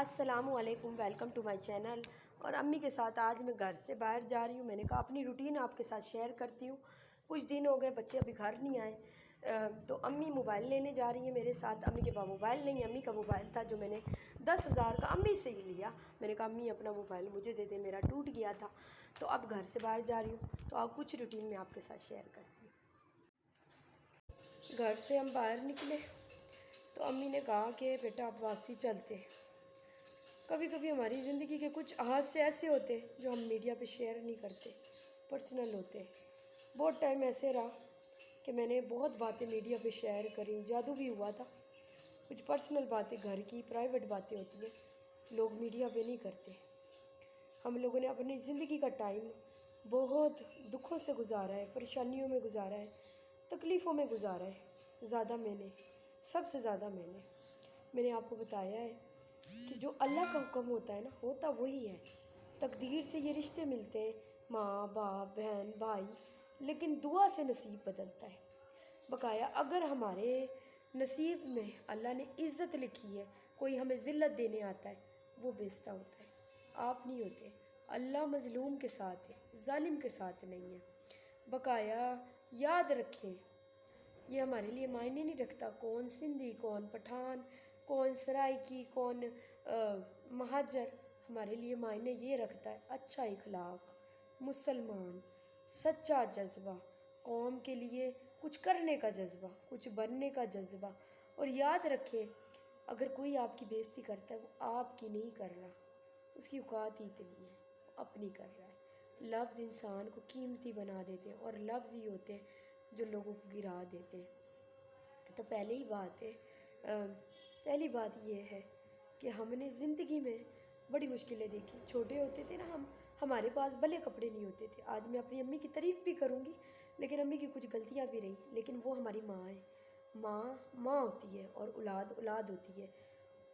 السلام علیکم، welcome to my channel. اور امی کے ساتھ آج میں گھر سے باہر جا رہی ہوں۔ میں نے کہا اپنی روٹین آپ کے ساتھ شیئر کرتی ہوں۔ کچھ دن ہو گئے بچے ابھی گھر نہیں آئے، تو امی موبائل لینے جا رہی ہیں میرے ساتھ۔ امی کے پاس موبائل نہیں، امی کا موبائل تھا جو میں نے 10,000 کا امی سے ہی لیا۔ میں نے کہا امی اپنا موبائل مجھے دے دیں، میرا ٹوٹ گیا تھا، تو اب گھر سے باہر جا رہی ہوں، تو اب کچھ روٹین میں آپ کے ساتھ شیئر کرتی ہوں۔ گھر سے ہم باہر نکلے تو امی نے کہا کہ بیٹا اب واپسی چلتے۔ کبھی کبھی ہماری زندگی کے کچھ حادثے ایسے ہوتے جو ہم میڈیا پہ شیئر نہیں کرتے، پرسنل ہوتے۔ بہت ٹائم ایسے رہا کہ میں نے بہت باتیں میڈیا پہ شیئر کریں، جادو بھی ہوا تھا۔ کچھ پرسنل باتیں گھر کی پرائیویٹ باتیں ہوتی ہیں، لوگ میڈیا پہ نہیں کرتے۔ ہم لوگوں نے اپنی زندگی کا ٹائم بہت دکھوں سے گزارا ہے، پریشانیوں میں گزارا ہے، تکلیفوں میں گزارا ہے۔ سب سے زیادہ میں نے آپ کو بتایا ہے کہ جو اللہ کا حکم ہوتا ہے نا، ہوتا وہی ہے۔ تقدیر سے یہ رشتے ملتے ہیں، ماں باپ بہن بھائی، لیکن دعا سے نصیب بدلتا ہے۔ بقایا اگر ہمارے نصیب میں اللہ نے عزت لکھی ہے، کوئی ہمیں ذلت دینے آتا ہے، وہ بیزتا ہوتا ہے، آپ نہیں ہوتے۔ اللہ مظلوم کے ساتھ ہے، ظالم کے ساتھ نہیں ہے۔ بقایا یاد رکھیں، یہ ہمارے لیے معنی نہیں رکھتا کون سندھی، کون پٹھان، کون سرائکی، کون مہاجر۔ ہمارے لیے معنی یہ رکھتا ہے اچھا اخلاق، مسلمان، سچا جذبہ، قوم کے لیے کچھ کرنے کا جذبہ، کچھ بننے کا جذبہ۔ اور یاد رکھیں، اگر کوئی آپ کی بےزتی کرتا ہے، وہ آپ کی نہیں کر رہا، اس کی اوقات ہی اتنی ہے، وہ اپنی کر رہا ہے۔ لفظ انسان کو قیمتی بنا دیتے ہیں، اور لفظ ہی ہوتے ہیں جو لوگوں کو گرا دیتے ہیں۔ تو پہلی بات یہ ہے کہ ہم نے زندگی میں بڑی مشکلیں دیکھی۔ چھوٹے ہوتے تھے نا ہمارے پاس بھلے کپڑے نہیں ہوتے تھے۔ آج میں اپنی امی کی تعریف بھی کروں گی، لیکن امی کی کچھ غلطیاں بھی رہیں، لیکن وہ ہماری ماں ہے۔ ماں ہوتی ہے اور اولاد ہوتی ہے۔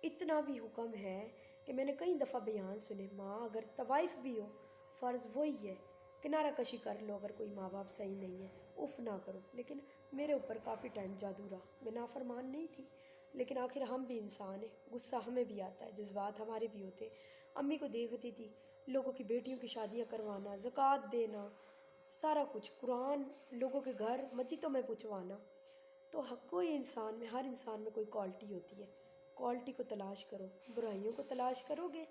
اتنا بھی حکم ہے کہ میں نے کئی دفعہ بیان سنے، ماں اگر طوائف بھی ہو، فرض وہی ہے، کنارہ کشی کر لو اگر کوئی ماں باپ صحیح نہیں ہے، اف نہ کرو۔ لیکن میرے اوپر کافی ٹائم جادو رہا، میں نافرمان نہیں تھی، لیکن آخر ہم بھی انسان ہیں، غصہ ہمیں بھی آتا ہے، جذبات ہمارے بھی ہوتے۔ امی کو دیکھتی تھی لوگوں کی بیٹیوں کی شادیاں کروانا، زکوٰۃ دینا، سارا کچھ، قرآن لوگوں کے گھر مسجدوں میں پہنچوانا۔ تو ہر انسان میں کوئی کوالٹی ہوتی ہے، کوالٹی کو تلاش کرو۔ برائیوں کو تلاش کرو گے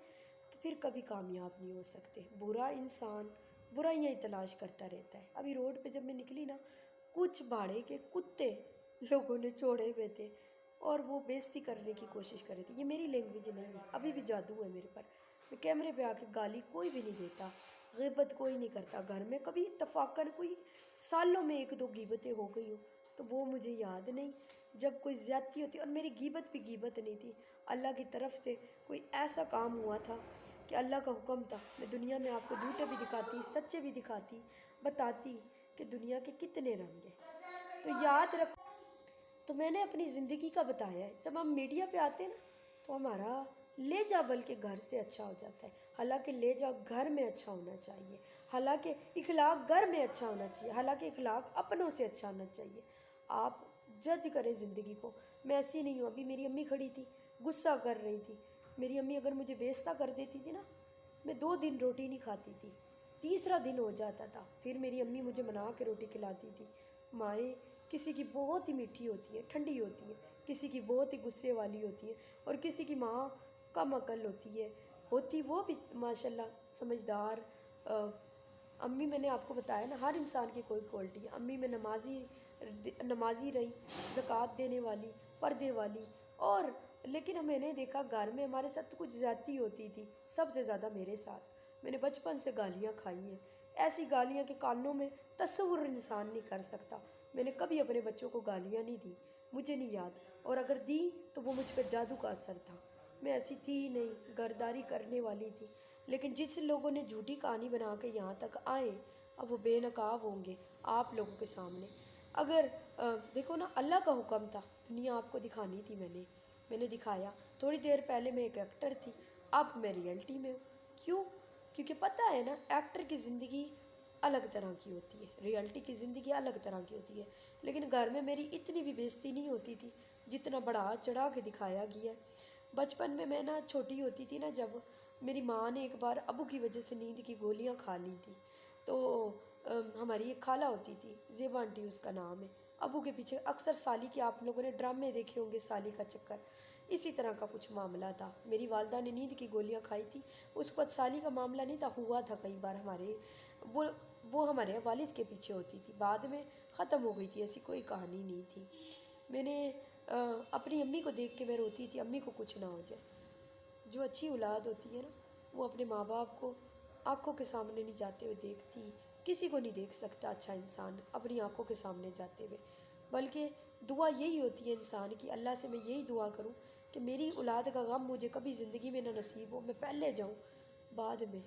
تو پھر کبھی کامیاب نہیں ہو سکتے۔ برا انسان برائیاں ہی تلاش کرتا رہتا ہے۔ ابھی روڈ پہ جب میں نکلی نا، کچھ بھاڑے کے کتے لوگوں نے چھوڑے ہوئے تھے اور وہ بےزتی کرنے کی کوشش کر رہے تھے۔ یہ میری لینگویج نہیں ہے، ابھی بھی جادو ہے میرے پر۔ میں کیمرے پہ آ کے گالی کوئی بھی نہیں دیتا، غیبت کوئی نہیں کرتا۔ گھر میں کبھی اتفاقاً کوئی سالوں میں 1-2 غیبتیں ہو گئی ہوں، تو وہ مجھے یاد نہیں۔ جب کوئی زیادتی ہوتی، اور میری غیبت بھی غیبت نہیں تھی، اللہ کی طرف سے کوئی ایسا کام ہوا تھا کہ اللہ کا حکم تھا۔ میں دنیا میں آپ کو جھوٹے بھی دکھاتی، سچے بھی دکھاتی، بتاتی کہ دنیا کے کتنے رنگ ہیں۔ تو یاد رکھو، تو میں نے اپنی زندگی کا بتایا ہے۔ جب ہم میڈیا پہ آتے ہیں نا، تو ہمارا لہجہ بلکہ گھر سے اچھا ہو جاتا ہے۔ حالانکہ لہجہ گھر میں اچھا ہونا چاہیے، حالانکہ اخلاق گھر میں اچھا ہونا چاہیے، حالانکہ اخلاق اپنوں سے اچھا ہونا چاہیے۔ آپ جج کریں زندگی کو۔ میں ایسی نہیں ہوں۔ ابھی میری امی کھڑی تھی، غصہ کر رہی تھی۔ میری امی اگر مجھے بےزتی کر دیتی تھی نا، میں 2 دن روٹی نہیں کھاتی تھی، تیسرا دن ہو جاتا تھا، پھر میری امی مجھے منا کے روٹی کھلاتی تھی۔ مائیں کسی کی بہت ہی میٹھی ہوتی ہیں، ٹھنڈی ہوتی ہیں، کسی کی بہت ہی غصے والی ہوتی ہیں، اور کسی کی ماں کم عقل ہوتی ہے، وہ بھی ماشاءاللہ سمجھدار۔ امی میں نے آپ کو بتایا نا، ہر انسان کی کوئی کوالٹی ہے۔ امی میں نمازی رہی، زکوٰۃ دینے والی، پردے والی، اور لیکن میں نے دیکھا گھر میں ہمارے ساتھ کچھ زیادتی ہوتی تھی، سب سے زیادہ میرے ساتھ۔ میں نے بچپن سے گالیاں کھائی ہیں، ایسی گالیاں کہ کانوں میں تصور انسان نہیں کر سکتا۔ میں نے کبھی اپنے بچوں کو گالیاں نہیں دی، مجھے نہیں یاد، اور اگر دی تو وہ مجھ پہ جادو کا اثر تھا۔ میں ایسی تھی نہیں، گرداری کرنے والی تھی، لیکن جس لوگوں نے جھوٹی کہانی بنا کے یہاں تک آئے، اب وہ بے نقاب ہوں گے آپ لوگوں کے سامنے۔ اگر دیکھو نا، اللہ کا حکم تھا، دنیا آپ کو دکھانی تھی، میں نے دکھایا۔ تھوڑی دیر پہلے میں ایک ایکٹر تھی، اب میں ریئلٹی میں ہوں۔ کیوں؟ کیونکہ پتہ ہے نا، ایکٹر کی زندگی الگ طرح کی ہوتی ہے، ریئلٹی کی زندگی الگ طرح کی ہوتی ہے۔ لیکن گھر میں میری اتنی بھی بےزتی نہیں ہوتی تھی جتنا بڑھا چڑھا کے دکھایا گیا ہے۔ بچپن میں نا چھوٹی ہوتی تھی نا، جب میری ماں نے ایک بار ابو کی وجہ سے نیند کی گولیاں کھا لی تھی، تو ہماری ایک خالہ ہوتی تھی، زیبا آنٹی اس کا نام ہے، ابو کے پیچھے اکثر سالی کے، آپ لوگوں نے ڈرامے دیکھے ہوں گے سالی کا چکر، اسی طرح کا کچھ معاملہ تھا۔ میری والدہ نے نیند کی گولیاں کھائی تھی، اس کے بعد سالی کا معاملہ نہیں تھا، ہوا تھا کئی بار ہمارے، وہ ہمارے والد کے پیچھے ہوتی تھی، بعد میں ختم ہو گئی تھی، ایسی کوئی کہانی نہیں تھی۔ میں نے اپنی امی کو دیکھ کے میں روتی تھی، امی کو کچھ نہ ہو جائے۔ جو اچھی اولاد ہوتی ہے نا، وہ اپنے ماں باپ کو آنکھوں کے سامنے نہیں جاتے ہوئے دیکھتی، کسی کو نہیں دیکھ سکتا اچھا انسان اپنی آنکھوں کے سامنے جاتے ہوئے، بلکہ دعا یہی ہوتی ہے انسان کی، اللہ سے میں یہی دعا کروں کہ میری اولاد کا غم مجھے کبھی زندگی میں نہ نصیب ہو، میں پہلے جاؤں، بعد میں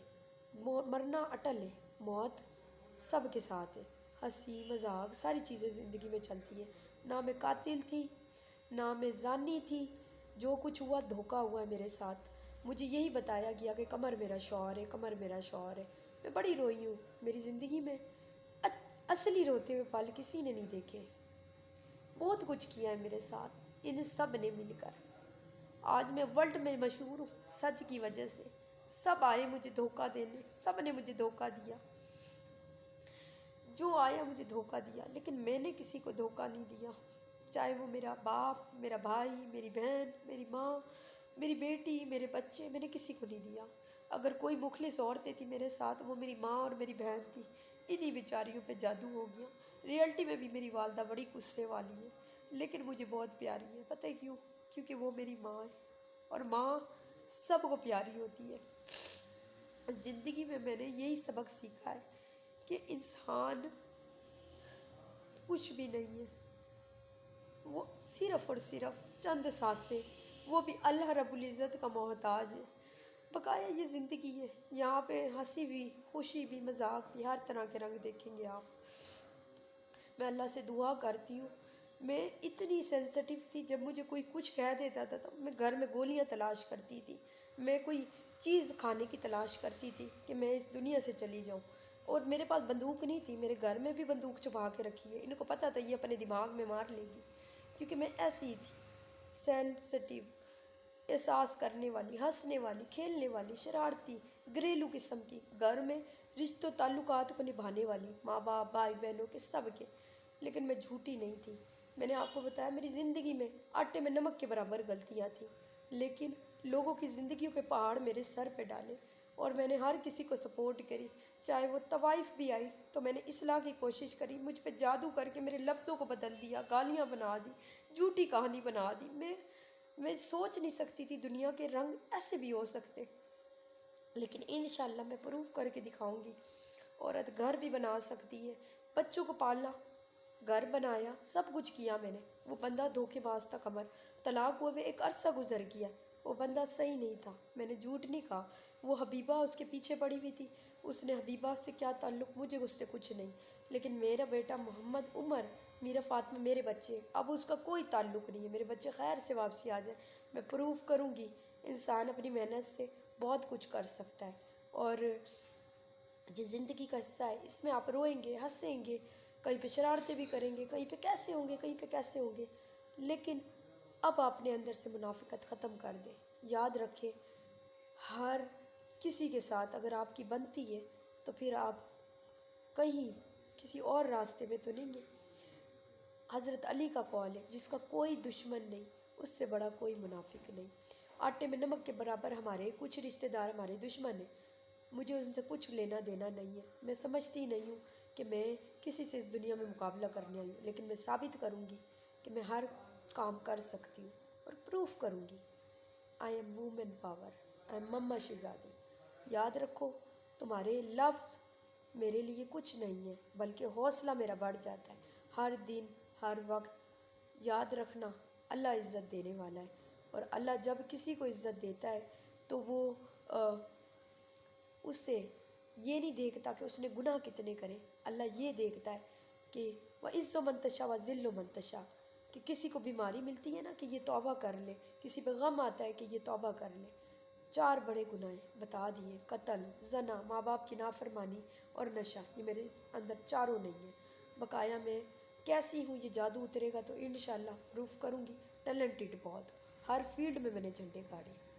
مرنا اٹل ہے، موت سب کے ساتھ ہے، ہنسی مذاق ساری چیزیں زندگی میں چلتی ہے، نہ میں قاتل تھی نہ میں زانی تھی، جو کچھ ہوا دھوکہ ہوا ہے میرے ساتھ، مجھے یہی بتایا گیا کہ قمر میرا شوہر ہے، قمر میرا شوہر ہے، میں بڑی روئی ہوں، میری زندگی میں اصلی روتے ہوئے پل کسی نے نہیں دیکھے، بہت کچھ کیا ہے میرے ساتھ ان سب نے مل کر، آج میں ورلڈ میں مشہور ہوں سچ کی وجہ سے، سب آئے مجھے دھوکہ دینے، سب نے مجھے دھوکہ دیا، جو آیا مجھے دھوکہ دیا، لیکن میں نے کسی کو دھوکہ نہیں دیا، چاہے وہ میرا باپ، میرا بھائی، میری بہن، میری ماں، میری بیٹی، میرے بچے، میں نے کسی کو نہیں دیا۔ اگر کوئی مخلص عورتیں تھی میرے ساتھ، وہ میری ماں اور میری بہن تھی، انہی بیچاریوں پہ جادو ہو گیا۔ ریئلٹی میں بھی میری والدہ بڑی غصے والی ہے، لیکن مجھے بہت پیاری ہے، پتہ ہے کیوں؟ کیونکہ وہ میری ماں ہے، اور ماں سب کو پیاری ہوتی ہے۔ زندگی میں نے یہی سبق سیکھا ہے کہ انسان کچھ بھی نہیں ہے، وہ صرف اور صرف چند سانسیں، وہ بھی اللہ رب العزت کا محتاج ہے۔ بقایا یہ زندگی ہے، یہاں پہ ہنسی بھی، خوشی بھی، مذاق بھی، ہر طرح کے رنگ دیکھیں گے آپ۔ میں اللہ سے دعا کرتی ہوں، میں اتنی سینسٹیو تھی، جب مجھے کوئی کچھ کہہ دیتا تھا تو میں گھر میں گولیاں تلاش کرتی تھی، میں کوئی چیز کھانے کی تلاش کرتی تھی کہ میں اس دنیا سے چلی جاؤں، اور میرے پاس بندوق نہیں تھی، میرے گھر میں بھی بندوق چھپا کے رکھی ہے، ان کو پتہ تھا یہ اپنے دماغ میں مار لے گی، کیونکہ میں ایسی ہی تھی، سینسٹیو، احساس کرنے والی، ہنسنے والی، کھیلنے والی، شرارتی، گھریلو قسم کی، گھر میں رشتوں تعلقات کو نبھانے والی، ماں باپ، بھائی بہنوں کے سب کے، لیکن میں جھوٹی نہیں تھی۔ میں نے آپ کو بتایا میری زندگی میں آٹے میں نمک کے برابر غلطیاں تھیں، لیکن لوگوں کی زندگیوں کے پہاڑ میرے سر پہ ڈالے، اور میں نے ہر کسی کو سپورٹ کری، چاہے وہ طوائف بھی آئی تو میں نے اصلاح کی کوشش کری، مجھ پہ جادو کر کے میرے لفظوں کو بدل دیا، گالیاں بنا دی، جھوٹی کہانی بنا دی، میں سوچ نہیں سکتی تھی دنیا کے رنگ ایسے بھی ہو سکتے، لیکن انشاءاللہ میں پروف کر کے دکھاؤں گی، عورت گھر بھی بنا سکتی ہے، بچوں کو پالنا، گھر بنایا، سب کچھ کیا میں نے، وہ بندہ دھوکے باز تھا قمر، طلاق ہوئے ایک عرصہ گزر گیا، وہ بندہ صحیح نہیں تھا، میں نے جھوٹ نہیں کہا، وہ حبیبہ اس کے پیچھے پڑی ہوئی تھی، اس نے حبیبہ سے کیا تعلق، مجھے اس سے کچھ نہیں، لیکن میرا بیٹا محمد عمر، میرا فاطمہ، میرے بچے، اب اس کا کوئی تعلق نہیں ہے، میرے بچے خیر سے واپسی آ جائیں، میں پروف کروں گی انسان اپنی محنت سے بہت کچھ کر سکتا ہے، اور یہ زندگی کا حصہ ہے، اس میں آپ روئیں گے، ہنسیں گے، کہیں پہ شرارتیں بھی کریں گے، کہیں پہ کیسے ہوں گے، کہیں پہ کیسے ہوں گے، لیکن اب اپنے اندر سے منافقت ختم کر دیں، یاد رکھیں ہر کسی کے ساتھ اگر آپ کی بنتی ہے تو پھر آپ کہیں کسی اور راستے میں تو نہیں گے۔ حضرت علی کا قول ہے، جس کا کوئی دشمن نہیں اس سے بڑا کوئی منافق نہیں، آٹے میں نمک کے برابر ہمارے کچھ رشتہ دار ہمارے دشمن ہیں، مجھے ان سے کچھ لینا دینا نہیں ہے، میں سمجھتی نہیں ہوں کہ میں کسی سے اس دنیا میں مقابلہ کرنے آئی ہوں، لیکن میں ثابت کروں گی کہ میں ہر کام کر سکتی ہوں، اور پروف کروں گی، I am woman power, I am مما شہزادی۔ یاد رکھو تمہارے لفظ میرے لیے کچھ نہیں ہے، بلکہ حوصلہ میرا بڑھ جاتا ہے، ہر دن ہر وقت یاد رکھنا اللہ عزت دینے والا ہے، اور اللہ جب کسی کو عزت دیتا ہے تو وہ اس سے یہ نہیں دیکھتا کہ اس نے گناہ کتنے کرے، اللہ یہ دیکھتا ہے کہ وَعِزُّ مَن تَشَاءُ وَذِلُّ مَن تَشَاءُ، کہ کسی کو بیماری ملتی ہے نا کہ یہ توبہ کر لے، کسی پہ غم آتا ہے کہ یہ توبہ کر لے، 4 بڑے گناہ بتا دیے، قتل، زنا، ماں باپ کی نافرمانی اور نشہ، یہ میرے اندر چاروں نہیں ہیں، بقایا میں کیسی ہوں، یہ جادو اترے گا تو انشاءاللہ پروف کروں گی، ٹیلنٹڈ بہت، ہر فیلڈ میں میں نے جھنڈے گاڑے.